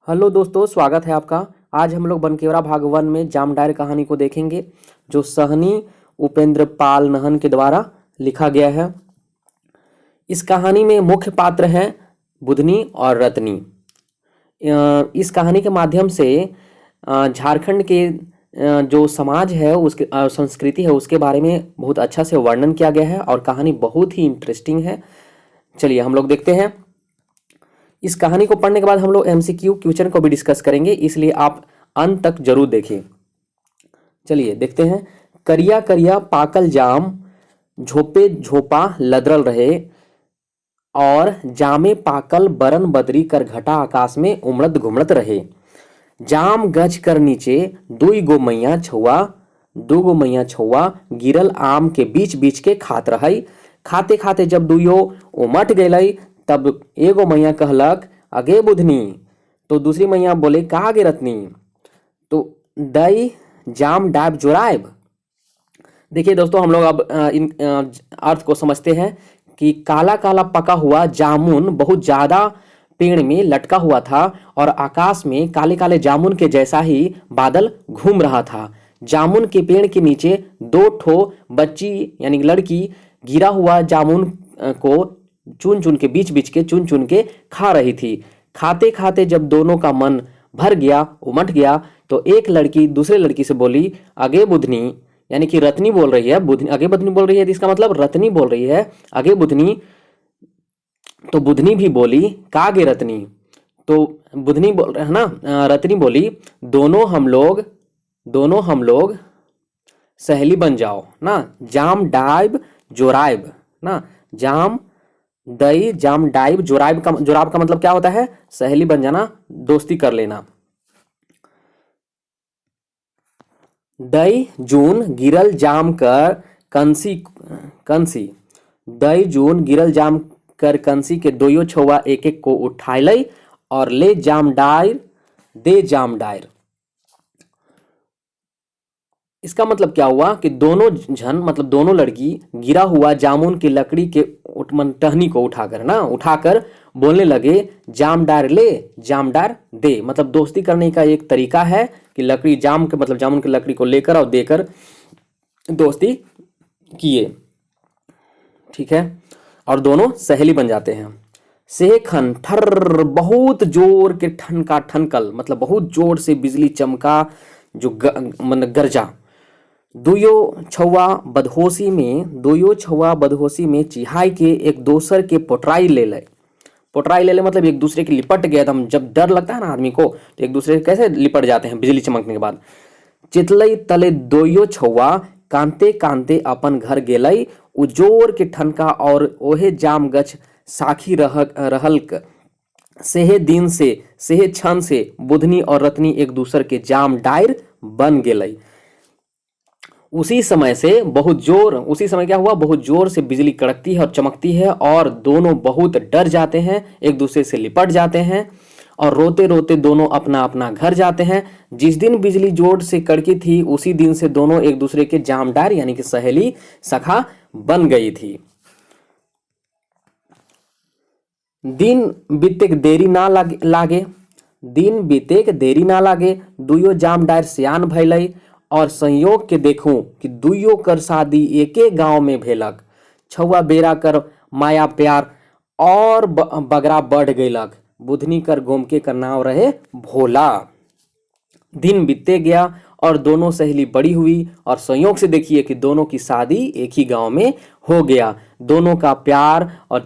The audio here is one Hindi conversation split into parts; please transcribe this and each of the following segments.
हेलो दोस्तों, स्वागत है आपका। आज हम लोग बनकेवरा भाग 1 में जामडायर कहानी को देखेंगे, जो सहनी उपेंद्र पाल नहन के द्वारा लिखा गया है। इस कहानी में मुख्य पात्र हैं बुधनी और रत्नी। इस कहानी के माध्यम से झारखंड के जो समाज है, उसके संस्कृति है, उसके बारे में बहुत अच्छा से वर्णन किया गया है और कहानी बहुत ही इंटरेस्टिंग है। चलिए हम लोग देखते हैं। इस कहानी को पढ़ने के बाद हम लोग एमसीक्यू क्वेश्चन को भी डिस्कस करेंगे, इसलिए आप अंत तक जरूर देखें। चलिए देखते हैं। करिया करिया पाकल जाम झोपे झोपा लदरल रहे, और जामे पाकल बरन बदरी कर घटा आकाश में उमड़त घुमड़त रहे। जाम गज कर नीचे दू गो मैया छौआ गिरल आम के बीच बीच के खात रही। खाते खाते जब दुइयो उमट गई, तब एगो मैया कहलक, अगे बुधनी। तो दूसरी मैया बोले, का आगे रत्नी। तो दई जाम डाब जोराइब। देखिए दोस्तों, हम लोग अब इन अर्थ को समझते हैं कि काला काला पका हुआ जामुन बहुत ज़्यादा पेड़ में लटका हुआ था और आकाश में काले काले जामुन के जैसा ही बादल घूम रहा था। जामुन के पेड़ के नीचे दो ठो बच्ची यानी लड़की गिरा हुआ जामुन को चुन चुन के बीच बीच के चुन चुन के खा रही थी। खाते खाते जब दोनों का मन भर गया, उमट गया, तो एक लड़की दूसरे लड़की से बोली, अगे बुधनी। यानी कि रत्नी बोल रही है, बुधनी आगे बुधनी बोल रही है, इसका मतलब रत्नी बोल रही है आगे बुधनी। तो बुधनी भी बोली, कागे रत्नी। तो बुधनी बोल रहे है ना, रत्नी बोली, दोनों हम लोग सहेली बन जाओ ना। जाम डाइब जोराइब ना। जाम दई जाम डाइब जोराइब का जोराब का मतलब क्या होता है? सहेली बन जाना, दोस्ती कर लेना। दई जून गिरल जाम कर कंसी दई जून गिरल जाम कर कंसी के दोयो छौआ एक एक को उठाई और ले जाम डायर। इसका मतलब क्या हुआ कि दोनों जन मतलब दोनों लड़की गिरा हुआ जामुन की लकड़ी के टहनी को उठाकर बोलने लगे, जामदार ले जामदार दे। मतलब दोस्ती करने का एक तरीका है कि लकड़ी जाम के मतलब जामुन की लकड़ी को लेकर और देकर दोस्ती किए। ठीक है, और दोनों सहेली बन जाते हैं। से खन ठर बहुत जोर के ठनका ठनकल, मतलब बहुत जोर से बिजली चमका, जो मतलब गरजा। दुयो छौआ बदहोशी में चिहाई के एक दोसर के पोटराई ले मतलब एक दूसरे के लिपट गए एकदम। जब डर लगता है ना आदमी को, तो एक दूसरे के कैसे लिपट जाते हैं बिजली चमकने के बाद। चितलई तले दोयो छौआ कांते कांते अपन घर गेलई। उजोर के ठनका और ओहे जाम गछ साखी रहल सेहे क्षण से बुधनी और रत्नी एक दूसर के जाम डायर बन गेलई। उसी समय क्या हुआ, बहुत जोर से बिजली कड़कती है और चमकती है, और दोनों बहुत डर जाते हैं, एक दूसरे से लिपट जाते हैं और रोते रोते दोनों अपना अपना घर जाते हैं। जिस दिन बिजली जोर से कड़की थी, उसी दिन से दोनों एक दूसरे के जामदार यानी कि सहेली सखा बन गई थी। दिन बीते देरी ना लागे दुयो जामदार सियान भैलई, और संयोग के देखूं कि दुइयो कर शादी एके गांव में भेलक। छौआ बेरा कर माया प्यार और बगरा बढ़ गईलक। बुधनी कर गोमके का नाम रहे भोला। दिन बीतते गया और दोनों सहेली बड़ी हुई, और संयोग से देखिए कि दोनों की शादी एक ही गांव में हो गया। दोनों का प्यार और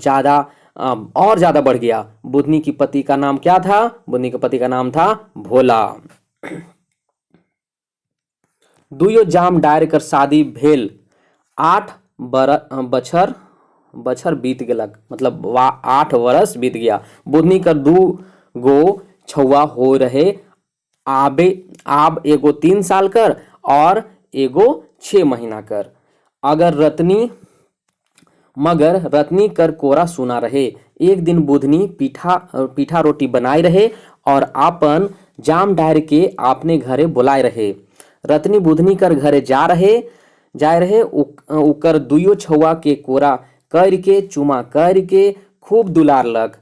ज्यादा बढ़ गया। बुधनी की पति का नाम क्या था? बुधनी के पति का नाम था भोला। दुयो जाम डायर कर शादी भेल 8 बछर बीत गेलक, मतलब 8 वर्ष बीत गया। बुधनी कर दू गो छौआ हो रहे, आब एगो 3 साल कर और एगो 6 महीना कर। मगर रत्नी कर कोरा सुना रहे। एक दिन बुधनी पीठा रोटी बनाई रहे और आपन जाम डायर के अपने घरे बुलाए रहे। रत्नी बुधनी कर घरे जाए रहे उकर दुइयो छौआ के कोरा कर के चुमा कर के खूब दुलारलक।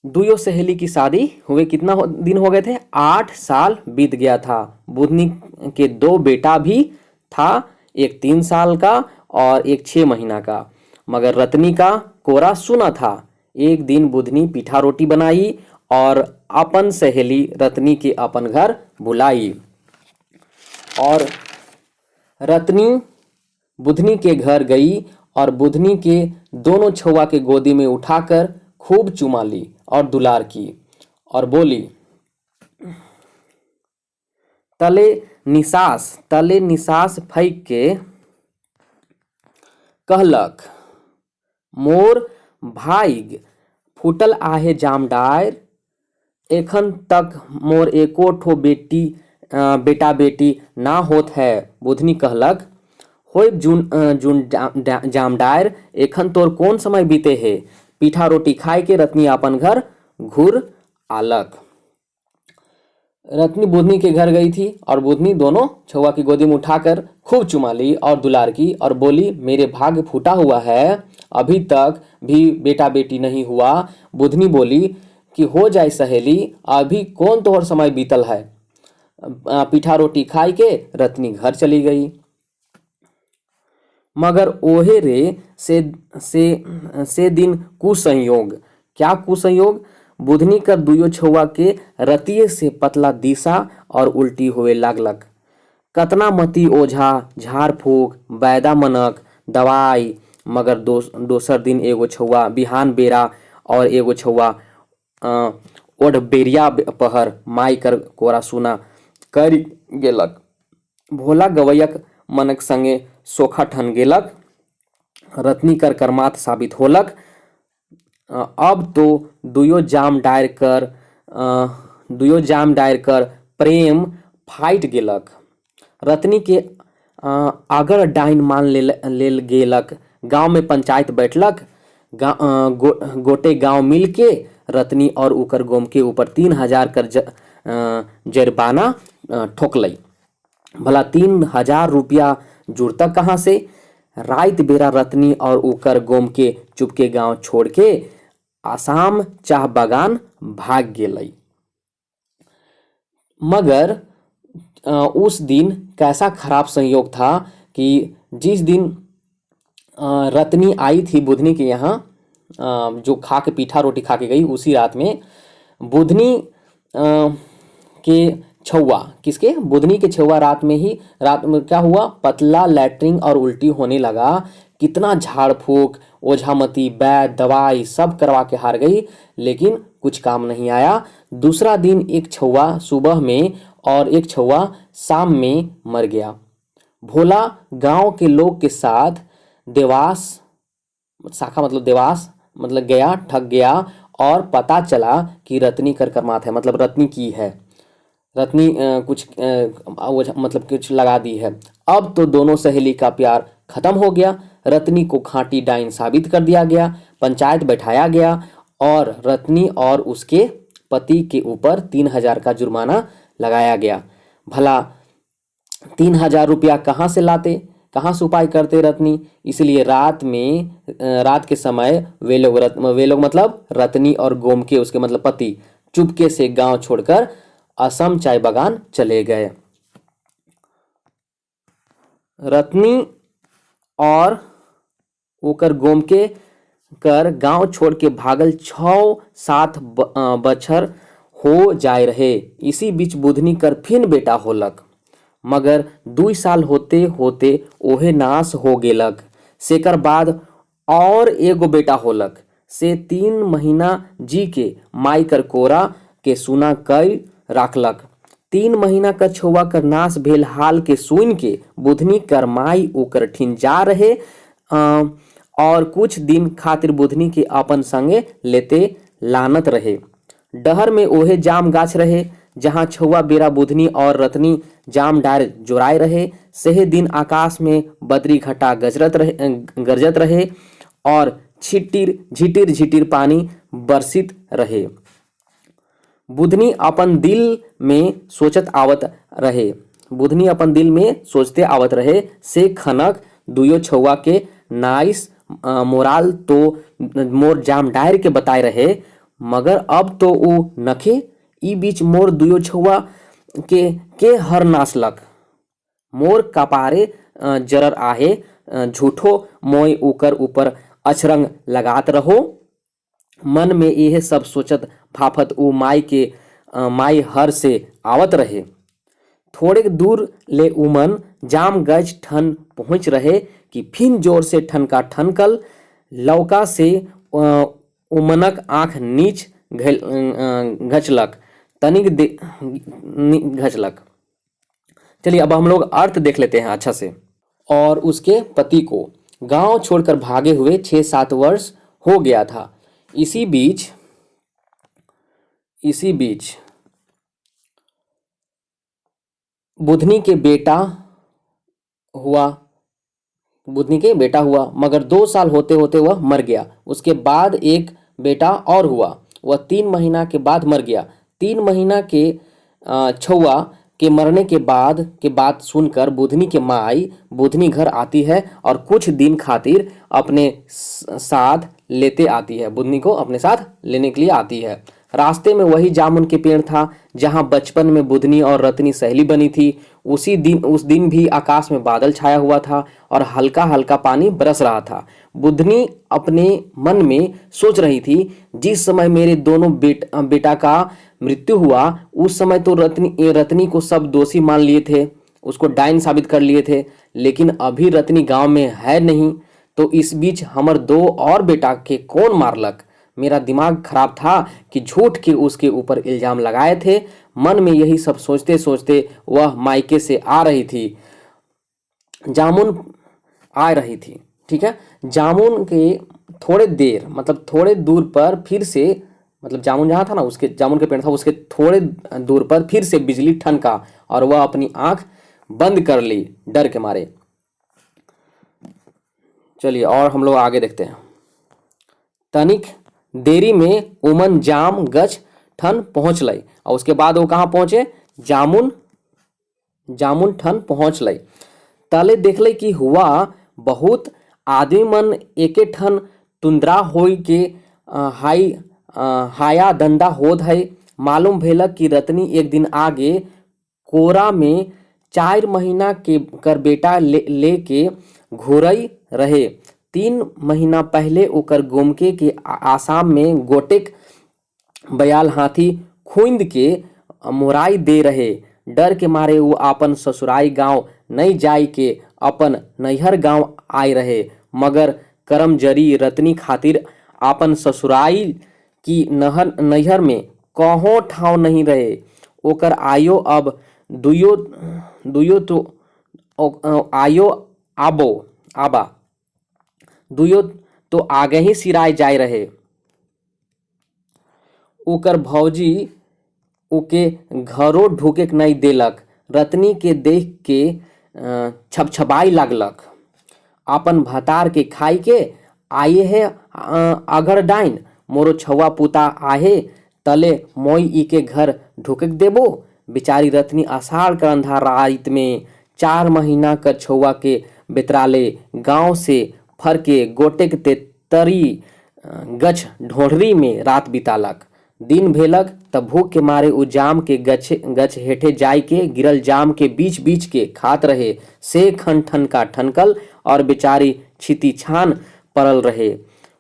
दुयो सहेली की शादी हुए कितना दिन हो गए थे? 8 साल बीत गया था। बुधनी के 2 बेटा भी था, एक 3 साल का और एक 6 महीना का। मगर रत्नी का कोरा सूना था। एक दिन बुधनी पीठा रोटी बनाई और अपन सहेली रत्नी के अपन घर बुलाई। और रत्नी बुधनी के घर गई और बुधनी के दोनों छुआ के गोदी में उठाकर खूब चुमा ली और दुलार की और बोली, तले निसास फेंक के कहलक, मोर भाइग फूटल आहे जामडार, एखन तक मोर एको ठो बेटा बेटी ना होत है। बुधनी कहलक, होय जुन जामडार, एखन तोर कौन समय बीते है। पीठा रोटी खाए के रत्नी अपन घर घुर आलक। रत्नी बुधनी के घर गई थी और बुधनी दोनों छुआ की गोदी में उठाकर खूब चुमा ली और दुलार की और बोली, मेरे भाग्य फूटा हुआ है, अभी तक भी बेटा बेटी नहीं हुआ। बुधनी बोली कि हो जाए सहेली, अभी कौन तोहर समय बीतल है। पीठा रोटी खाई के रत्नी घर चली गई। मगर ओहे रे से दिन कुसंयोग। क्या कुसंयोग? बुधनी कर दुयो छुआ के रतिये से पतला दिशा और उल्टी हुए लागलक। कतना मती ओझा झाड़ फूक बैदा मनक दवाई, मगर दोसर दिन एगो छुआ बिहान बेरा और एगो छुआ ओढ़ बेरिया पहर माई कर कोरा सुना कर गेलक। भोला गवैयक मनक संगे सोखा ठन गेलक। रत्नी कर कर्मात साबित होलक। अब तो दुयो जाम डायर कर प्रेम फाइट गेलक। रत्नी के अगर डाइन मान लेल गेलक। गांव में पंचायत बैठलक। गोटे गांव मिल के रत्नी और उकर गोम के ऊपर 3,000 कर जरिमाना ठोकलई। भला 3,000 रुपया जुड़ता कहाँ से? रात बेरा रत्नी और उकर गोम के चुपके गांव छोड़ के आसाम चाह बागान भाग गेलई। मगर उस दिन कैसा खराब संयोग था कि जिस दिन रत्नी आई थी बुधनी के यहाँ, जो खा के पीठा रोटी खा के गई, उसी रात में बुधनी के छुआ, किसके? बुधनी के छुआ रात में क्या हुआ? पतला लैट्रिन और उल्टी होने लगा। कितना झाड़ फूक ओझामती बैद दवाई सब करवा के हार गई, लेकिन कुछ काम नहीं आया। दूसरा दिन एक छुआ सुबह में और एक छुआ शाम में मर गया। भोला गांव के लोग के साथ देवास मतलब गया, ठग गया और पता चला कि रत्नी कर कर्मात है, मतलब रत्नी की है। रत्नी कुछ लगा दी है। अब तो दोनों सहेली का प्यार खत्म हो गया। रत्नी को खांटी डाइन साबित कर दिया गया। पंचायत बैठाया गया और रत्नी और उसके पति के ऊपर 3,000 का जुर्माना लगाया गया। भला 3,000 रुपया कहाँ से लाते, कहाँ से उपाय करते रत्नी? इसलिए रात के समय वे लोग मतलब रत्नी और गोम के उसके मतलब पति चुपके से गांव छोड़कर असम चाय बागान चले गए। रत्नी और ओकर गोम के कर गांव छोड़ के भागल 6-7 बछर हो जाए रहे। इसी बीच बुधनी कर फिन बेटा होलक, मगर 2 साल होते होते ओहे नाश हो गेलक। सेकर बाद और एगो बेटा होलक। से 3 महीना जी के माई कर कोरा के सुना कर राखलक। 3 महीना का छुआ कर नाश भेल हाल के सुन के बुधनी कर माई ओकर ठिन जा रहे और कुछ दिन खातिर बुधनी के अपन संगे लेते लानत रहे। डहर में ओहे जाम गाछ रहे जहाँ छुआ बेरा बुधनी और रत्नी जाम डार जोराए रहे। सहे दिन आकाश में बदरी घटा गरजत रहे और झिटिर झिटिर पानी बरसित रहे। बुधनी अपन दिल में सोचते आवत रहे से खनक दुयो छुआ के नाइस मोराल तो मोर जाम डायर के बताए रहे, मगर अब तो ऊ नखे। ई बीच मोर दुयो छुआ के हर नासलक। मोर कपारे जरर आहे। झूठो मोय ओकर ऊपर अछरंग लगात रहो। मन में यह सब सोचत फाफत ऊ माई हर से आवत रहे। थोड़े दूर ले उमन जाम गज ठन पहुंच रहे कि फिर जोर से ठनका ठनकल। लौका से उमनक आंख नीच घचलक, तनिक घचलक। चलिए अब हम लोग अर्थ देख लेते हैं अच्छा से। और उसके पति को गांव छोड़कर भागे हुए 6-7 वर्ष हो गया था। इसी बीच बुधनी के बेटा हुआ मगर 2 साल होते होते वह मर गया। उसके बाद एक बेटा और हुआ, वह 3 महीना के बाद मर गया। 3 महीना के छुआ के मरने के बाद सुनकर बुधनी के माई बुधनी घर आती है और कुछ दिन खातिर अपने साथ लेते आती है। बुधनी को अपने साथ लेने के लिए आती है। रास्ते में वही जामुन के पेड़ था जहां बचपन में बुधनी और रत्नी सहेली बनी थी। उस दिन भी आकाश में बादल छाया हुआ था और हल्का हल्का पानी बरस रहा था। बुधनी अपने मन में सोच रही थी, जिस समय मेरे दोनों बेटा का मृत्यु हुआ उस समय तो रत्नी को सब दोषी मान लिए थे, उसको डायन साबित कर लिए थे। लेकिन अभी रत्नी गांव में है नहीं, तो इस बीच हमर 2 और बेटा के कौन मारलक। मेरा दिमाग खराब था कि झूठ के उसके ऊपर इल्जाम लगाए थे। मन में यही सब सोचते सोचते वह मायके से आ रही थी। जामुन आ रही थी, ठीक है। जामुन के थोड़े दूर पर फिर से, मतलब जामुन जहाँ था ना, उसके जामुन के पेड़ था, उसके थोड़े दूर पर फिर से बिजली ठनका और वह अपनी आंख बंद कर ली डर के मारे। चलिए और हम लोग आगे देखते हैं। तनिक देरी में उमन जाम गछ ठन पहुँच लई और उसके बाद वो कहाँ पहुँचे, जामुन ठन पहुँच लई। तले देखले कि हुआ बहुत आदमी मन एके ठन तुंद्रा होई के हाया दंडा होत है। मालूम भेलक कि रत्नी एक दिन आगे कोरा में 4 महीना के कर बेटा ले के घुरई रहे। 3 महीना पहले ओकर गोमके के आसाम में गोटेक बयाल हाथी खुंद के मोराई दे रहे। डर के मारे वो अपन ससुराई गांव नहीं जाई के अपन नैहर गांव आए रहे। मगर करम जरी रत्नी खातिर अपन ससुराई की नैहर में कहों ठाव नहीं रहे। ओकर आयो अब दुयो तो आगे ही सिराय जाए रहे। ओकर भौजी ओके घरों ढुके नहीं देलक। रत्नी के देख के छपछपाई लागलक। अपन भतार के खाई के आए है अगर डाइन, मोरो छुआ पुता आहे तले मोई ई के घर ढुके देबो। बेचारी रत्नी आषाढ़ कर अंधार रात में 4 महीना का छुआ के बेतराले गांव से फर के गोटेक ते तरी गछ ढोढ़री में रात बितालक। दिन भेलक तब भूख के मारे उ जाम के गछ हेठे जाय के गिरल जाम के बीच बीच के खात रहे। से खन ठनका ठनकल और बेचारी छिती छान पड़ल रहे।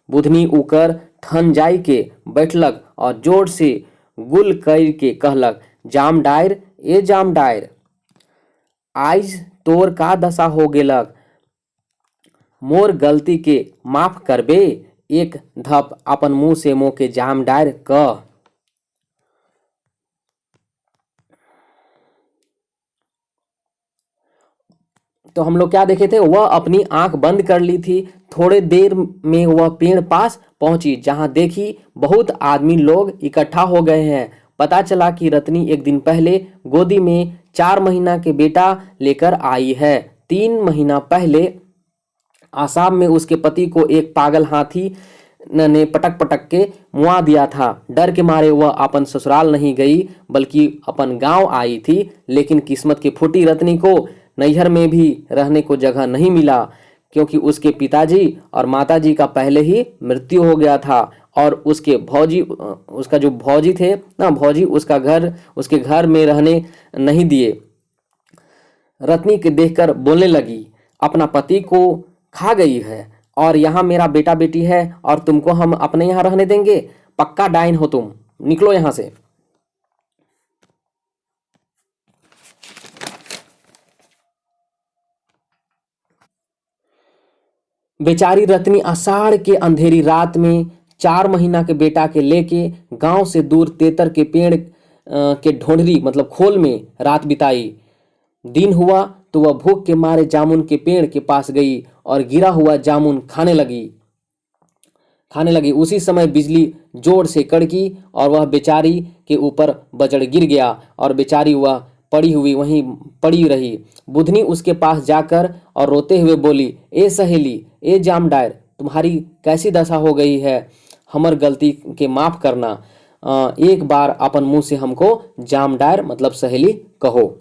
बुधनी उकर ठन जाय के बैठलक और जोर से गुल कर के कहलक, जाम डायर आज तोर का दशा हो गेलक। मोर गलती के माफ करबे। एक धप अपन मुंह से मुंह के जाम डायर कह। तो हम लोग क्या देखे थे, वह अपनी आंख बंद कर ली थी। थोड़े देर में वह पेड़ पास पहुंची जहां देखी बहुत आदमी लोग इकट्ठा हो गए हैं। पता चला कि रत्नी एक दिन पहले गोदी में 4 महीना के बेटा लेकर आई है। 3 महीना पहले आसाम में उसके पति को एक पागल हाथी ने पटक के मुआ दिया था। डर के मारे वह अपन ससुराल नहीं गई बल्कि अपन गांव आई थी। लेकिन किस्मत की फूटी रत्नी को नैहर में भी रहने को जगह नहीं मिला, क्योंकि उसके पिताजी और माताजी का पहले ही मृत्यु हो गया था और उसके भौजी उसका जो भौजी थे ना, भौजी उसके घर में रहने नहीं दिए। रत्नी के देखकर बोलने लगी, अपना पति को खा गई है और यहाँ मेरा बेटा बेटी है और तुमको हम अपने यहाँ रहने देंगे? पक्का डाइन हो तुम, निकलो यहाँ से। बेचारी रत्नी आषाढ़ के अंधेरी रात में 4 महीना के बेटा के लेके गांव से दूर तेतर के पेड़ के ढोंढरी मतलब खोल में रात बिताई। दिन हुआ तो वह भूख के मारे जामुन के पेड़ के पास गई और गिरा हुआ जामुन खाने लगी। उसी समय बिजली जोर से कड़की और वह बेचारी के ऊपर बजड़ गिर गया और बेचारी वह पड़ी हुई वहीं पड़ी रही। बुधनी उसके पास जाकर और रोते हुए बोली, ए सहेली, ए जाम डायर, तुम्हारी कैसी दशा हो गई है? हमर गलती के माफ करना। एक बार अपन मुंह से हमको जाम डायर मतलब सहेली कहो।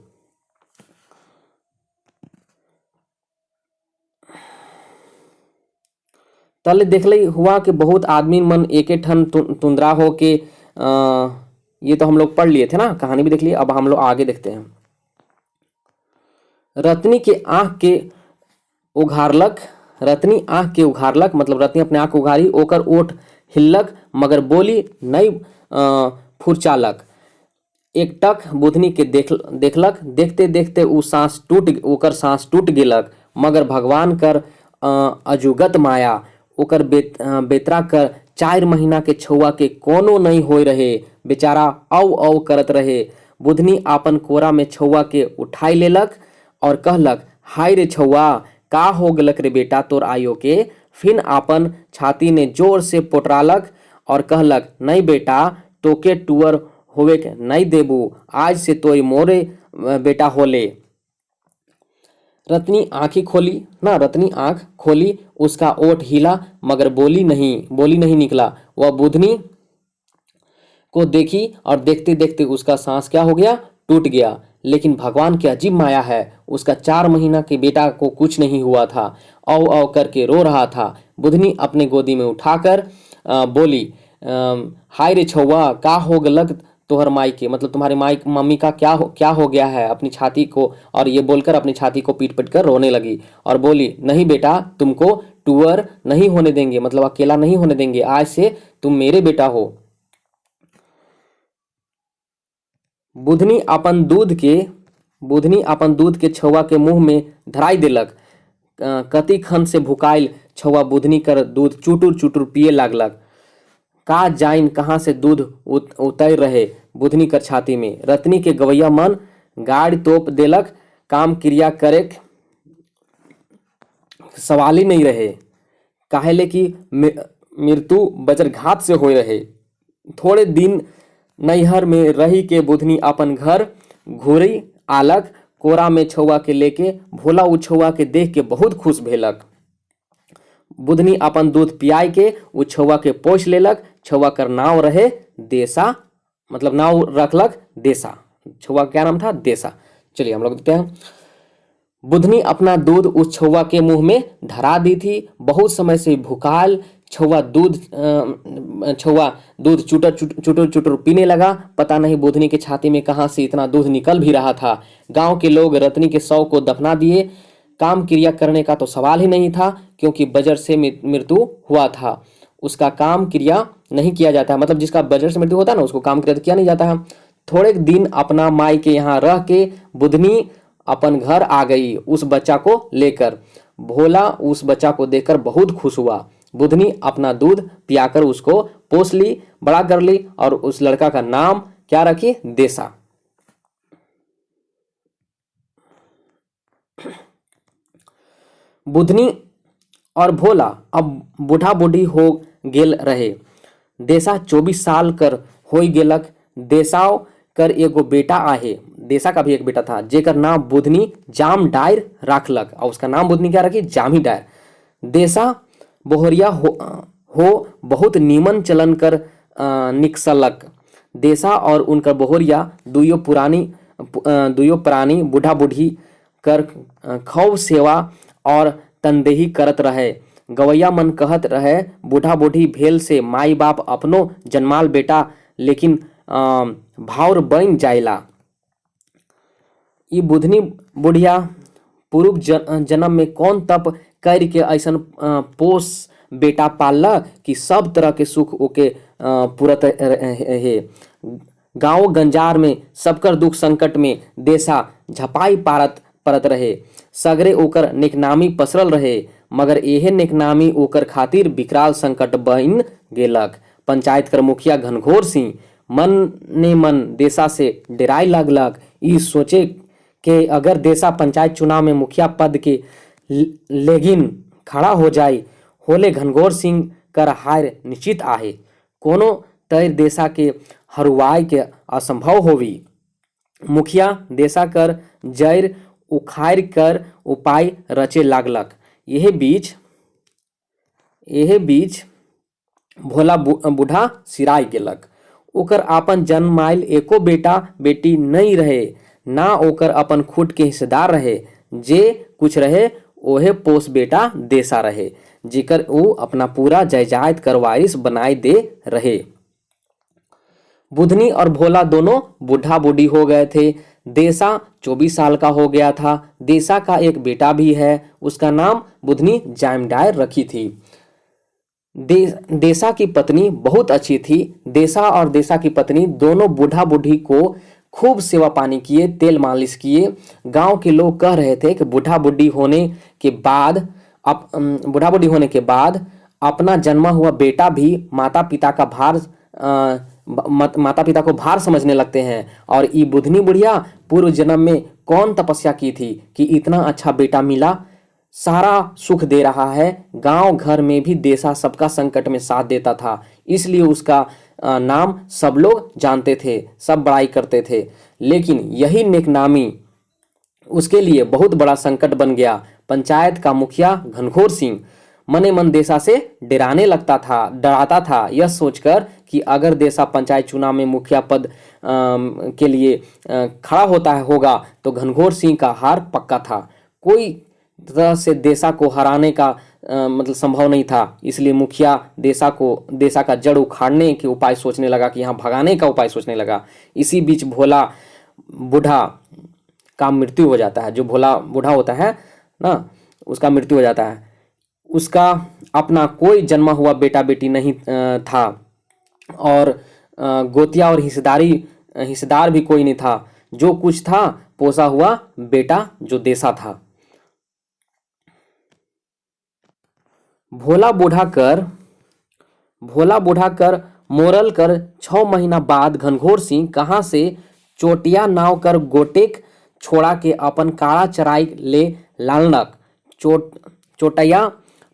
तले देखले हुआ कि बहुत आदमी मन एके ठन तुंदरा हो के ये तो हम लोग पढ़ लिए थे ना, कहानी भी देख लिए। अब हम लोग आगे देखते हैं। रत्नी आंख के उघारलक मतलब रत्नी अपने आंख उघारी, ओकर ओठ हिलक मगर बोली नहीं फुरचालक। एकटक बुधनी के देखलक, देखते देखते ओकर सांस टूट गेलक, मगर भगवान कर अजुगत माया ओकर बेतरा कर 4 महीना के छुआ के कोनो नहीं होय रहे। बेचारा औ करत रहे। बुधनी आपन कोरा में छुआ के उठाई लेलक और कहलक, हाय रे छुआ, का हो गलक रे बेटा तोर आयो के? फिर आपन छाती ने जोर से पोटरालक और कहलक, नहीं बेटा, तोके टूअर होवे के नहीं देबू, आज से तोय मोरे बेटा होले। रत्नी आंख खोली, उसका ओठ हिला मगर बोली नहीं निकला। वह बुधनी को देखी और देखते देखते उसका सांस क्या हो गया, टूट गया। लेकिन भगवान की अजीब माया है, उसका 4 महीना के बेटा को कुछ नहीं हुआ था, औ करके रो रहा था। बुधनी अपने गोदी में उठाकर बोली, हाय रे छौवा, का हो गलक तोहर माई के मतलब तुम्हारे माई मम्मी का क्या हो गया है? अपनी छाती को, और ये बोलकर अपनी छाती को पीट पीट कर रोने लगी और बोली, नहीं बेटा, तुमको टूअर नहीं होने देंगे मतलब अकेला नहीं होने देंगे, आज से तुम मेरे बेटा हो। बुधनी अपन दूध के छौवा के मुंह में धराई देलक। कति खन से भुकाइल छौवा बुधनी कर दूध चुटुर चुटुर पिए लागलक। का जाइन कहाँ से दूध उतर रहे बुधनी कर छाती में। रत्नी के गवैया मन गाड़ी तोप देलक, काम क्रिया करे सवाल ही नहीं रहे, काहेले कि मृत्यु वज्रघात से होए रहे। थोड़े दिन नैहर में रही के बुधनी अपन घर घुरी आलक। कोरा में छौवा के लेके भोला उ छौवा के देख के बहुत खुश भेलक। बुधनी अपन दूध पियाई के उ छौवा के पोछ लेलक। छौवा कर नाव रहे देसा मतलब नाव रखलक देसा। छौवा का क्या नाम था? देसा। चलिए हम लोग देखते हैं। बुधनी अपना दूध उस छौवा के मुंह में धरा दी थी। बहुत समय से भूखाल छौवा दूध चुटर चुटर चुटर पीने लगा। पता नहीं बुधनी के छाती में कहाँ से इतना दूध निकल भी रहा था। गांव के लोग रत्नी के शव को दफना दिए। काम क्रिया करने का तो सवाल ही नहीं था, क्योंकि बजर से मृत्यु हुआ था। उसका काम क्रिया नहीं किया जाता है, मतलब जिसका बजर से मृत्यु होता है ना, उसको काम क्रिया किया नहीं जाता है। थोड़े दिन अपना माई के यहाँ रह के बुधनी अपन घर आ गई उस बच्चा को लेकर। भोला उस बच्चा को देखकर बहुत खुश हुआ। बुधनी अपना दूध पियाकर उसको पोस ली, बड़ा कर ली और उस लड़का का नाम क्या रखी? देसा। बुधनी और भोला अब बूढ़ा बूढ़ी हो गेल रहे। देसा 24 साल कर हो गेलक। देसाव कर एगो बेटा आहे। देसा का भी एक बेटा था, जेकर नाम बुधनी जाम डायर राखलक और उसका नाम बुधनी क्या रखी? जामी डायर। देसा बोहरिया हो बहुत नीमन चलन कर निकसलक। देसा और उनकर बोहरिया दुयो प्राणी बूढ़ा बूढ़ी कर खौफ सेवा और तनदेही करत रहे। गवैया मन कहत रहे बूढ़ा बूढ़ी भेल से माई बाप अपनो जन्माल बेटा लेकिन भावर बन जाइला। ई बुधनी बुढ़िया पूर्व जन्म में कौन तप कर के ऐसन पोस बेटा पालला कि सब तरह के सुख ओके पूरत है। गाँव गंजार में सबकर दुख संकट में देसा झपाई परत रहे। सगरे ओकर नेकनामी पसरल रहे, मगर एहे नेकनामी ओकर खातिर विकराल संकट बन गेलक। पंचायत कर मुखिया घनघोर सिंह मन ने मन देसा से डराई लगलक। ई सोचे कि अगर देसा पंचायत चुनाव में मुखिया पद के लेगिन खड़ा हो जाए होले घनघोर सिंह कर हार निश्चित आहे। कोनो तैर देसा के हरुआई के असंभव होवी। मुखिया देसा कर जैर उखाड़ कर उपाय रचे लागलक। यह बीच भोला बूढ़ा सिराय गेलक। ओकर आपन जन्माइल एको बेटा बेटी नहीं रहे, ना ओकर अपन खुद के हिस्सेदार रहे। जे कुछ रहे ओहे पोस बेटा देसा रहे, जेकर वो अपना पूरा जायदाद कर वारिस बनाए दे रहे। बुधनी और भोला दोनों बूढ़ा बूढ़ी हो गए थे। देसा 24 साल का हो गया था। देसा का एक बेटा भी है, उसका नाम बुधनी जामडायर रखी थी। देसा की पत्नी बहुत अच्छी थी। देसा और देसा की पत्नी दोनों बूढ़ा बूढ़ी को खूब सेवा पानी किए, तेल मालिश किए। गांव के लोग कह रहे थे कि बूढ़ा बूढ़ी होने के बाद अपना जन्मा हुआ बेटा भी माता पिता को भार समझने लगते हैं। और ये बुधनी बुढ़िया पूर्व जन्म में कौन तपस्या की थी कि इतना अच्छा बेटा मिला, सारा सुख दे रहा है। गांव घर में भी देसा सबका संकट में साथ देता था, इसलिए उसका नाम सब लोग जानते थे, सब बड़ाई करते थे। लेकिन यही नेकनामी उसके लिए बहुत बड़ा संकट बन गया। पंचायत का मुखिया घनघोर सिंह मने मन देसा से डराता था, यह सोचकर कि अगर देसा पंचायत चुनाव में मुखिया पद के लिए खड़ा होगा तो घनघोर सिंह का हार पक्का था। कोई तरह से देसा को हराने का मतलब संभव नहीं था। इसलिए मुखिया देसा का जड़ उखाड़ने के उपाय सोचने लगा, कि यहाँ भगाने का उपाय सोचने लगा। इसी बीच भोला बूढ़ा का मृत्यु हो जाता है। जो भोला बूढ़ा होता है ना, उसका मृत्यु हो जाता है। उसका अपना कोई जन्मा हुआ बेटा बेटी नहीं था, और गोतिया और हिस्सेदार भी कोई नहीं था। जो कुछ था पोसा हुआ बेटा जो देसा था। भोला बूढ़ा कर मोरल कर 6 महीना बाद घनघोर सिंह कहाँ से चोटिया नाव कर गोटेक छोड़ा के अपन काड़ा चराई ले लालनक। चोटिया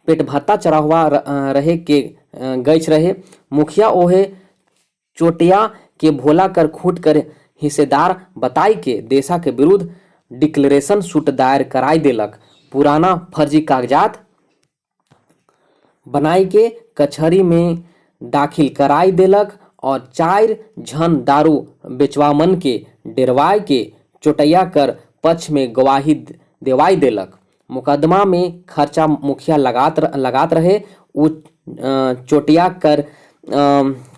पेट भत्ता चरा हुआ रहे के गैच रहे। मुखिया ओहे चोटिया के भोला कर खूट कर हिस्सेदार बताई के देसा के विरुद्ध डिक्लेरेशन सूट दायर कराई देलक। पुराना फर्जी कागजात बनाई के कचहरी में दाखिल कराई देलक, और 4 झन दारू बेचवामन के डेरवाय के चोटिया कर पक्ष में गवाही देवाई देलक। मुकदमा में खर्चा मुखिया लगात रहे। वो चोटिया कर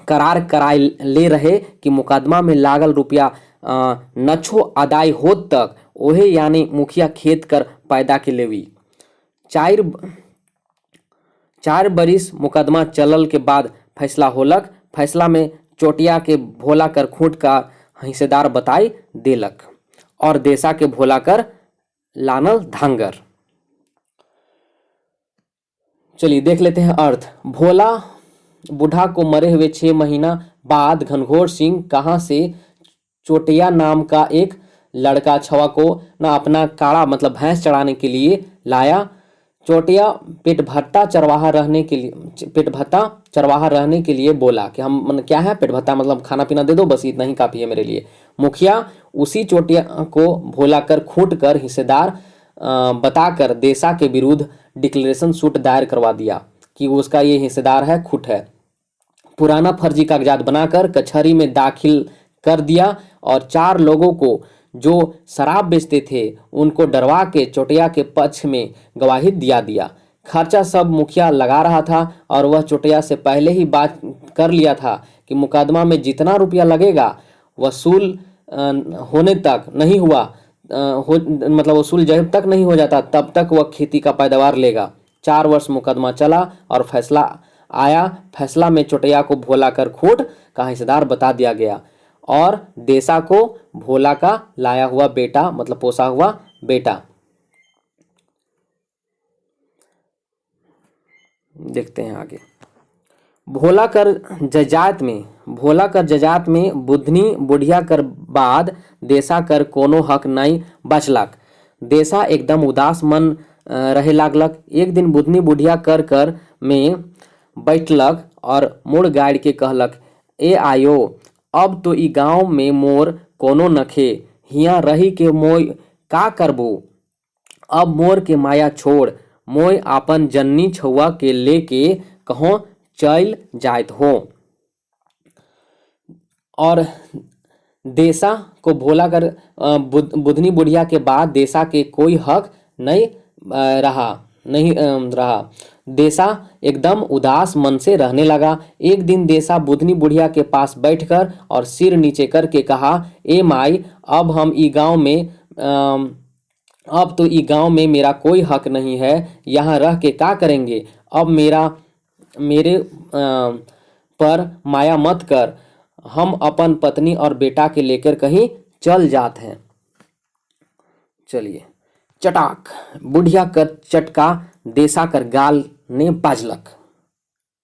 करार कराई ले रहे कि मुकदमा में लागल रुपया नछो अदाई होत तक ओहे यानी मुखिया खेत कर पैदा के लेवी। 4 बरिस मुकदमा चलल के बाद फैसला होलक। फैसला में चोटिया के भोला कर खूंट का हिस्सेदार बताई देलक, और देसा के भोला कर लानल धांगर। चलिए देख लेते हैं अर्थ। भोला बूढ़ा को मरे हुए 6 महीना बाद घनघोर सिंह कहाँ से चोटिया नाम का एक लड़का छवा को ना अपना काड़ा मतलब भैंस चढ़ाने के लिए लाया। चोटिया पेट भत्ता चरवाहा रहने के लिए बोला कि हम मतलब क्या है पेट भत्ता मतलब खाना पीना दे दो, बस इतना ही काफ़ी है मेरे लिए। मुखिया उसी चोटिया को भोला कर खूंट कर हिस्सेदार बताकर देसा के विरुद्ध डिक्लेरेशन सूट दायर करवा दिया कि उसका ये हिस्सेदार है, खुट है। पुराना फर्जी कागजात बनाकर कचहरी में दाखिल कर दिया, और 4 लोगों को जो शराब बेचते थे उनको डरवा के चोटिया के पक्ष में गवाही दिया। खर्चा सब मुखिया लगा रहा था और वह चुटिया से पहले ही बात कर लिया था कि मुकदमा में जितना रुपया लगेगा वसूल होने तक नहीं हुआ मतलब वसूल जब तक नहीं हो जाता तब तक वह खेती का पैदावार लेगा। 4 वर्ष मुकदमा चला और फैसला आया। फैसला में चुटिया को भोला कर खोट का हिस्सेदार बता दिया गया और देसा को भोला का लाया हुआ बेटा मतलब पोसा हुआ बेटा। देखते हैं आगे। भोला कर जजात में बुधनी बुढ़िया कर बाद देसा कर कोनो हक नहीं बचलक। देसा एकदम उदास मन रहे लागलक। एक दिन बुधनी बुढ़िया कर में बैठलक और मुड़ गाड़ के कहलक, ए आयो, अब तो ई गांव में मोर कोनो नखे, हिया रही के मोय का करबो। अब मोर के माया छोड़, मोय आपन जन्नी छुआ के लेके कहों चल जात हो। और देसा को भोला कर बुधनी बुढ़िया के बाद देसा के कोई हक नहीं रहा। देसा एकदम उदास मन से रहने लगा। एक दिन देसा बुधनी बुढ़िया के पास बैठकर और सिर नीचे करके कहा, ए माई, अब तो ई गांव में मेरा कोई हक नहीं है, यहाँ रह के क्या करेंगे। अब मेरे पर माया मत कर, हम अपन पत्नी और बेटा के लेकर कहीं चल जाते हैं। चलिए। चटाक बुढ़िया कर चटका देसा कर गाल ने बाजलक।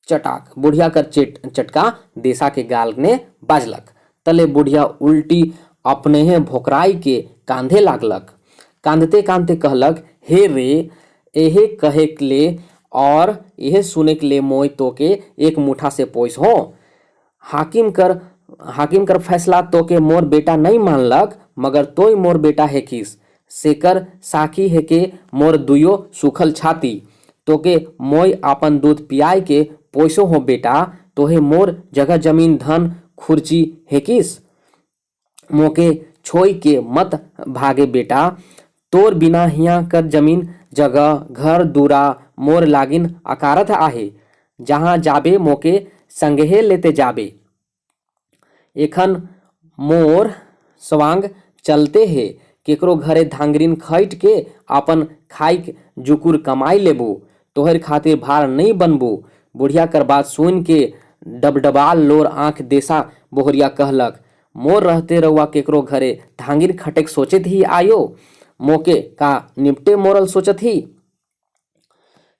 चटाक बुढ़िया कर चटका देसा के गाल ने बाजलक। तले बुढ़िया उल्टी अपने ही भोकराई के कांधे लागलक। कांधते कांधते कहलक, हे रे, एहे कहे के ले और यह सुने के ले मोय तो के एक मुठा से पोस हो। हाकिम कर फैसला तो के मोर बेटा नहीं मानलक, मगर तोय मोर बेटा है किस सेकर साखी है के मोर दुयो सुखल छाती। तो के मोय आपन दूध पियाय के पोसो हो बेटा, तोहे मोर जगह जमीन धन खुर्ची है किस। मोके छोई के मत भागे बेटा, तोर बिना हिया कर जमीन जगह घर दूरा मोर लागिन अकारथ आहे। जहाँ जाबे मोके संगहे लेते जाबे। एखन मोर स्वांग चलते है, केकरो घरे धांगरीन खैट के अपन खाई जुकुर कमाई लेबो, तोहर खातिर भार नहीं बनबो। बुढ़िया कर बात सुन के डबडबाल लोर आंख देसा बोहरिया कहलक, मोर रहते रहुआ केकरो घरे धांगिर खटेक सोचत ही आयो, मोके का निपटे मोरल सोचत ही।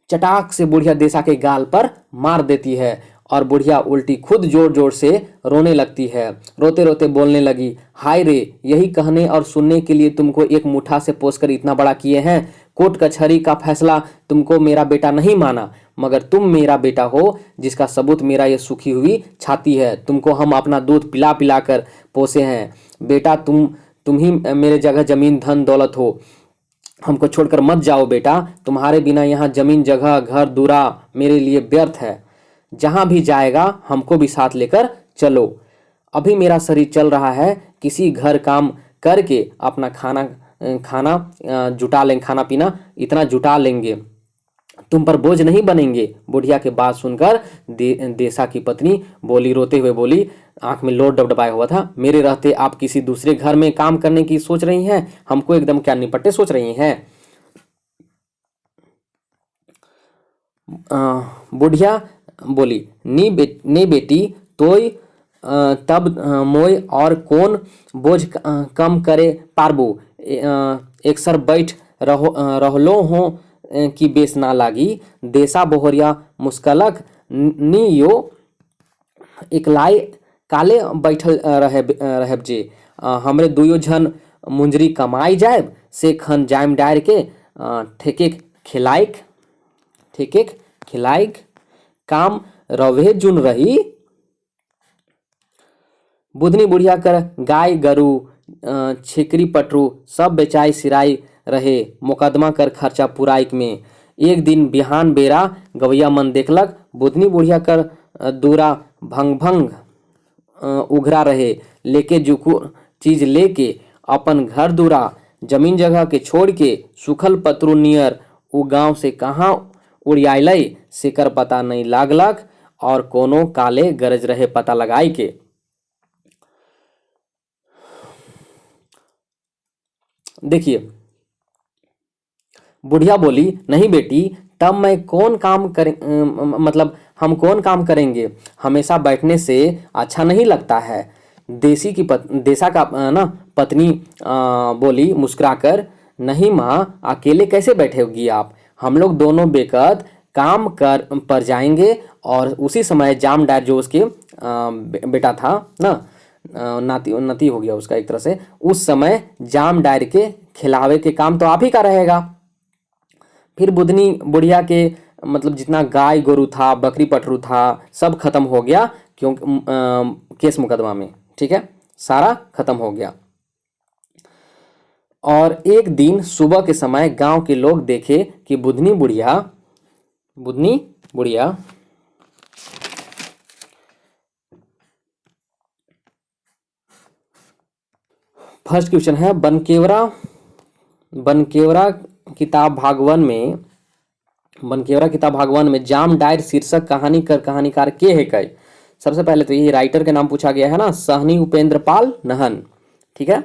चटाक से बुढ़िया देसा के गाल पर मार देती है और बुढ़िया उल्टी खुद जोर जोर से रोने लगती है। रोते रोते बोलने लगी, हाय रे, यही कहने और सुनने के लिए तुमको एक मुठा से पोसकर इतना बड़ा किए हैं। कोर्ट कचहरी का फैसला तुमको मेरा बेटा नहीं माना, मगर तुम मेरा बेटा हो, जिसका सबूत मेरा ये सूखी हुई छाती है। तुमको हम अपना दूध पिला पिला कर पोसे हैं बेटा। तुम ही मेरे जगह जमीन धन दौलत हो। हमको छोड़कर मत जाओ बेटा, तुम्हारे बिना यहाँ जमीन जगह घर दूरा मेरे लिए व्यर्थ है। जहाँ भी जाएगा हमको भी साथ लेकर चलो। अभी मेरा शरीर चल रहा है, किसी घर काम करके अपना खाना जुटा लेंगे, खाना पीना इतना जुटा लेंगे, तुम पर बोझ नहीं बनेंगे। बुढ़िया के बात सुनकर देसा की पत्नी बोली, रोते हुए बोली, आंख में लोट डबडबाया हुआ था, मेरे रहते आप किसी दूसरे घर में काम करने की सोच रही हैं, हमको एकदम क्या निपट्टे सोच रही हैं। बुढ़िया बोली, नी बेटी, तोय तब मोय और कौन बोझ कम करे पारबो। एक सर बैठ रहलो हो कि बेस ना लागी। देसा बोहरिया मुस्कलक, नी यो इकलाई काले बैठल रहब जे, हमरे दुयो झन मुंजरी कमाई जायब से खन जाम डार के ठेके खिलाइक काम रवे जुन रही। बुधनी बुढ़िया कर गाय गरु छिकरी पटरू सब बेचाई सिराई रहे, मुकदमा कर खर्चा पुराइक में। एक दिन बिहान बेरा गवैया मन देखलक, बुधनी बुढ़िया कर दूरा भंग उघरा रहे, लेके जुकू चीज लेके अपन घर दूरा जमीन जगह के छोड़ के सुखल पतरू नियर उ गांव से कहाँ उड़ियालै सेकर पता नहीं लागलक और कोनो काले गरज रहे पता लगाई के। देखिए बुढ़िया बोली, नहीं बेटी, तब मैं कौन काम करें, मतलब हम कौन काम करेंगे, हमेशा बैठने से अच्छा नहीं लगता है। देसा का ना पत्नी बोली मुस्कुराकर, नहीं माँ, अकेले कैसे बैठेगी आप, हम लोग दोनों बेकत काम कर पर जाएंगे। और उसी समय जामदार जो उसके बेटा था ना, नाती उन्नति हो गया उसका एक तरह से, उस समय जामदार के खिलावे के काम तो आप ही का रहेगा। फिर बुधनी बुढ़िया के मतलब जितना गाय गोरू था, बकरी पटरू था, सब खत्म हो गया, क्योंकि केस मुकदमा में, ठीक है, सारा खत्म हो गया। और एक दिन सुबह के समय गांव के लोग देखे कि बुधनी बुढ़िया फर्स्ट क्वेश्चन है, बनकेवरा किताब भागवन में जाम डायर शीर्षक कहानीकार के है कई। सबसे पहले तो ये राइटर के नाम पूछा गया है ना, सहनी उपेंद्र पाल नहन, ठीक है।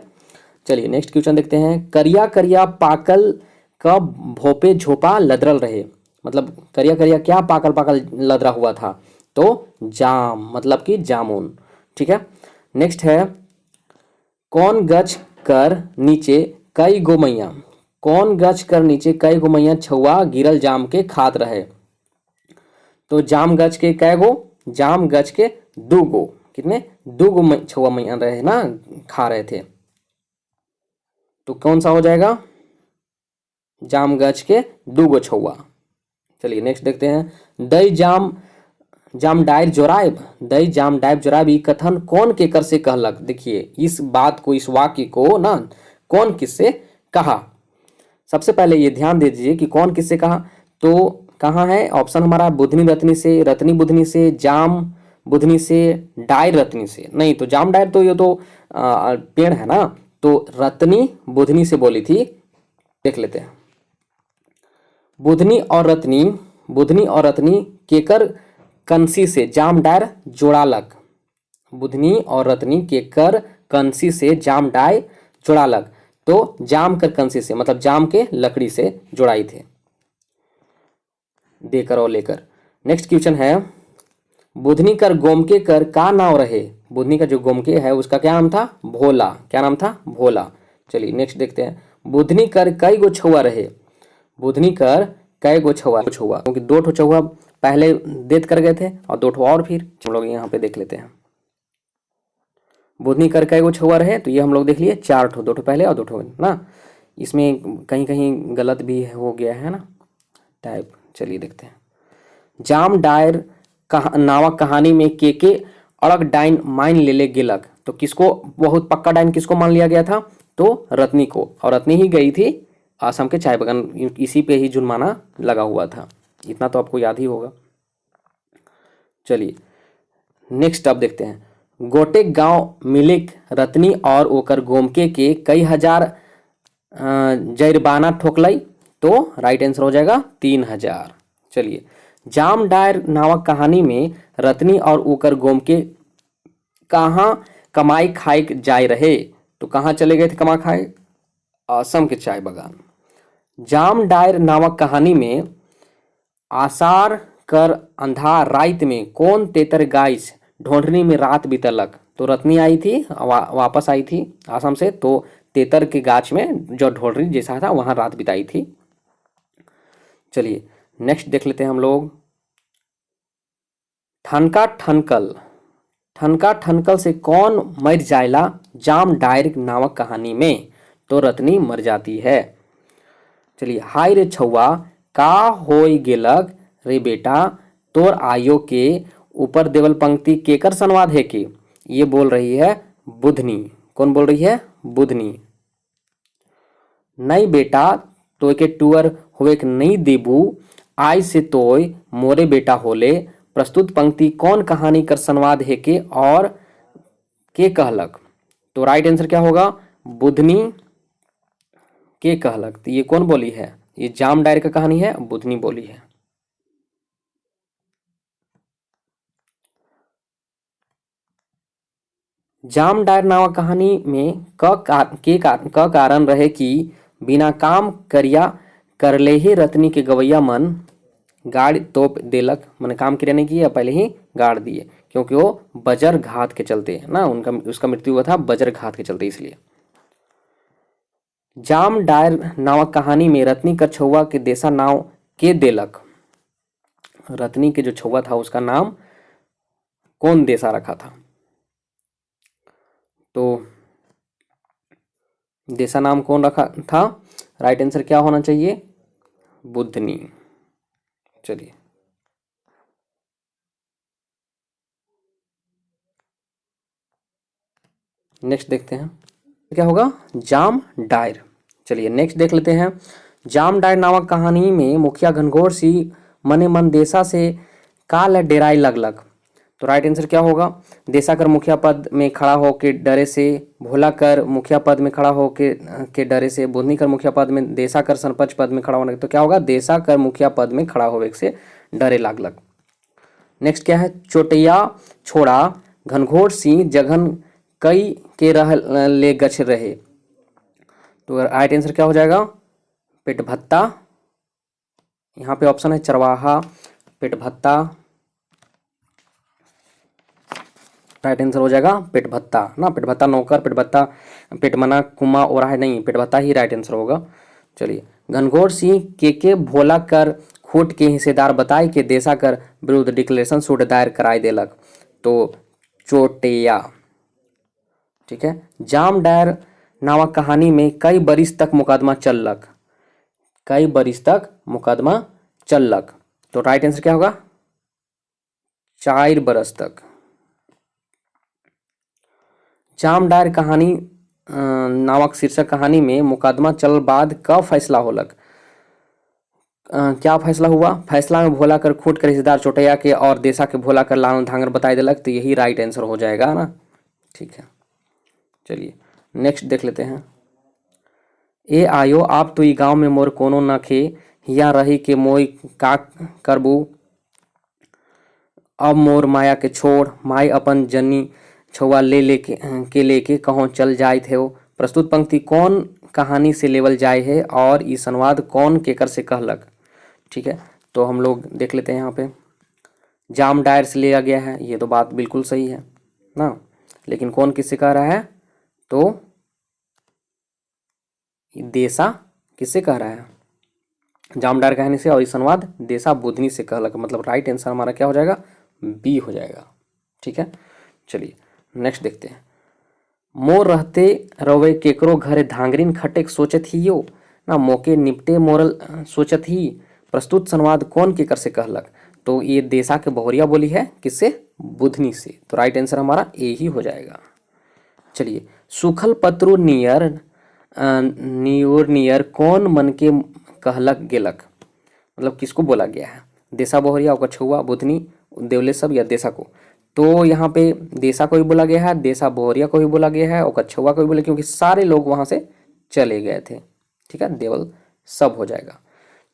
चलिए नेक्स्ट क्वेश्चन देखते हैं, करिया करिया पाकल का भोपे झोपा लदरल रहे, मतलब करिया करिया क्या पाकल पाकल लदरा हुआ था, तो जाम मतलब कि जामुन, ठीक है। नेक्स्ट है, कौन गच कर नीचे कई गो मैया, कौन गच कर नीचे कई गो मैया छुआ गिरल जाम के खात रहे, तो जाम गच के कै गो, जाम गच के दो गो, कितने, दो गो छुआ मैया रहे ना, खा रहे थे, तो कौन सा हो जाएगा, जाम गच के दो गो छुआ। चलिए नेक्स्ट देखते हैं, दई जाम डायर जोराइब, दई जाम डायर जोराइब, ये कथन कौन केकर से कहलक। देखिए इस बात को, इस वाक्य को ना कौन किससे कहा। सबसे पहले ये ध्यान दे दीजिए कि कौन किससे कहा, तो कहाँ है ऑप्शन हमारा, बुधनी रत्नी से, रत्नी बुधनी से, जाम बुधनी से, डायर रत्नी से, नहीं तो जाम डायर तो ये तो पेड़ है ना, तो रत्नी बुधनी से बोली थी। देख लेते हैं, बुधनी और रत्नी केकर कंसी से जाम डायर जोड़ालक, बुधनी और रत्नी केकर कंसी से जाम डायर जोड़ालक, तो जाम कर कंसी से मतलब जाम के लकड़ी से जोड़ाई थे, देकर और लेकर। नेक्स्ट क्वेश्चन है, बुधनी कर गोमके कर का नाव रहे, बुधनी का जो गोमके है उसका क्या नाम था, भोला, क्या नाम था, भोला। चलिए नेक्स्ट देखते हैं, बुधनी कर कई गो छुआ रहे, बुधनी कर कई गो छुआ, क्योंकि दो ठो छुआ पहले डेथ कर गए थे और दो ठो और फिर हम लोग यहाँ पे देख लेते हैं, बुधनी कर कई गो छुआ रहे, तो ये हम लोग देख लिए चार ठो, दो ठो पहले और दो ठो ना, इसमें कहीं कहीं गलत भी हो गया है ना टाइप। चलिए देखते हैं, जाम डायर नावक कहानी में के अड़क डाइन मान ले गेलक, तो किसको बहुत पक्का डाइन किसको मान लिया गया था, तो रत्नी को, और रत्नी ही गई थी आसाम के चाय बगान, इसी पे ही जुर्माना लगा हुआ था, इतना तो आपको याद ही होगा। चलिए नेक्स्ट अब देखते हैं, गोटे गांव मिलिक रत्नी और ओकर गोमके के कई हजार जरिबाना ठोकलई, तो राइट आंसर हो जाएगा 3000। चलिए, जाम डायर नामक कहानी में रत्नी और ओकर गोमके कहाँ कमाई खाए जाए रहे, तो कहाँ चले गए थे कमा खाए, असम के चाय बगान। जाम डायर नामक कहानी में आषाढ़ कर अंधार रात में कौन तेतर गाइस ढोंढनी में रात बितलक, तो रत्नी आई थी वापस आई थी आसाम से, तो तेतर के गाछ में जो ढोंढनी जैसा था वहां रात बिताई थी। चलिए नेक्स्ट देख लेते हैं हम लोग, ठनका ठनकल से कौन मर जाएला जाम डायर नामक कहानी में, तो रत्नी मर जाती है। चलिए, हाय रे छौआ का होई गेलक रे बेटा, तोर आयो के ऊपर देवल पंक्ति केकर संवाद है कि, ये बोल रही है बुधनी। कौन बोल रही है, बुधनी। नहीं बेटा तोय के टूअर होवे के नहीं देबू, आज से तोय मोरे बेटा होले। प्रस्तुत पंक्ति कौन कहानी कर संवाद है के और के कहलक, तो राइट आंसर क्या होगा, बुधनी के कहलक। तो ये कौन बोली है, ये जाम डायर का कहानी है, बुधनी बोली है। जाम डायर नामक कहानी में क कारण रहे कि बिना काम करिया करले ही रत्नी के गवैया मन गाड़ तोप देलक, मैंने काम क्रिया नहीं किया पहले ही गाड़ दिए, क्योंकि वो बजर घात के चलते ना उनका उसका मृत्यु हुआ था बजर घात के चलते इसलिए। जाम डायर नामक कहानी में रत्नी का छुआ के देसा नाव के देलक। रत्नी के जो छुआ था उसका नाम कौन देसा रखा था? तो देसा नाम कौन रखा था? राइट आंसर क्या होना चाहिए? बुधनी। चलिए नेक्स्ट देखते हैं क्या होगा। जाम डायर। चलिए नेक्स्ट देख लेते हैं। जाम डायर नामक कहानी में मुखिया घनघोर सिंह मने मन देसा से काल डेराई लगलक। तो राइट आंसर क्या होगा? देसाकर मुखिया पद में खड़ा होके डरे से, भोलाकर मुखिया पद में खड़ा होके के डरे से, बुधनीकर मुखिया पद में, देसाकर सरपंच पद में खड़ा होने। तो क्या होगा? देसाकर मुखिया पद में खड़ा होने से डरे लागलक। नेक्स्ट क्या है? चोटिया छोड़ा घनघोर सिंह जघन कई के रह ले गछ रहे। तो राइट आंसर क्या हो जाएगा? पेट भत्ता। यहाँ पे ऑप्शन है चरवाहा, पेट भत्ता। राइट आंसर हो जाएगा पेट भत्ता ना, पेट भत्ता नौकर, पेट भत्ता पेट मना कुमा और है नहीं, पेट भत्ता ही राइट आंसर होगा। चलिए घनघोर सिंह के भोला कर खोट के हिस्सेदार बताए के देसा कर विरुद्ध डिक्लेरेशन सूट दायर कराई देलक। तो चोटिया। ठीक है। जाम डायर नामक कहानी में कई बरिस तक मुकदमा चललक। कई बरिस तक मुकदमा चललक। तो राइट आंसर क्या होगा? 4 बरस तक। जाम डायर कहानी नामक शीर्षक कहानी में मुकदमा चल बाद कब फैसला होलक? क्या फैसला हुआ? फैसला में भोला कर खूट कर हिस्सेदार चोटैया के और देसा के भोला कर लाल धांगर बताई देलक। तो यही राइट आंसर हो जाएगा ना। ठीक है चलिए नेक्स्ट देख लेते हैं। ए आयो आप तो ई गाँव में मोर कोनो न खे, हिया रही के मोई का करबू, अब मोर माया के छोड़, माई अपन जनी छुआ लेके कहों चल जाए थे। प्रस्तुत पंक्ति कौन कहानी से लेवल जाए है और ये संवाद कौन केकर से कहलक? ठीक है तो हम लोग देख लेते हैं। यहाँ पे जाम डायर से लिया गया है, ये तो बात बिल्कुल सही है ना, लेकिन कौन किससे कह रहा है? तो देसा किससे कह रहा है? जाम डायर कहानी से, और ये संवाद देसा बुधनी से कहलक। मतलब राइट आंसर हमारा क्या हो जाएगा? बी हो जाएगा। ठीक है चलिए नेक्स्ट देखते हैं। मोर रहते रवे केकरो घरे धांगरिन खटेक सोचत ही यो ना, मोके निपटे मोरल सोचत ही। प्रस्तुत संवाद कौन केकर से कहलक? तो ये देसा के बहुरिया बोली है किससे? बुधनी से। तो राइट आंसर हमारा ए ही हो जाएगा। चलिए सुखल पत्रु नियर कौन मन के कहलक गेलक? मतलब किसको बोला गया है? देसा बहुरिया, ओकर छुआ, बुधनी, देवले सब या देसा को? तो यहाँ पे देसा को भी बोला गया है, देसा बहुरिया को भी बोला गया है, और कछुआ को भी बोला, क्योंकि सारे लोग वहाँ से चले गए थे। ठीक है देवल सब हो जाएगा।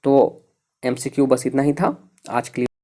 तो एमसीक्यू बस इतना ही था आज के लिए।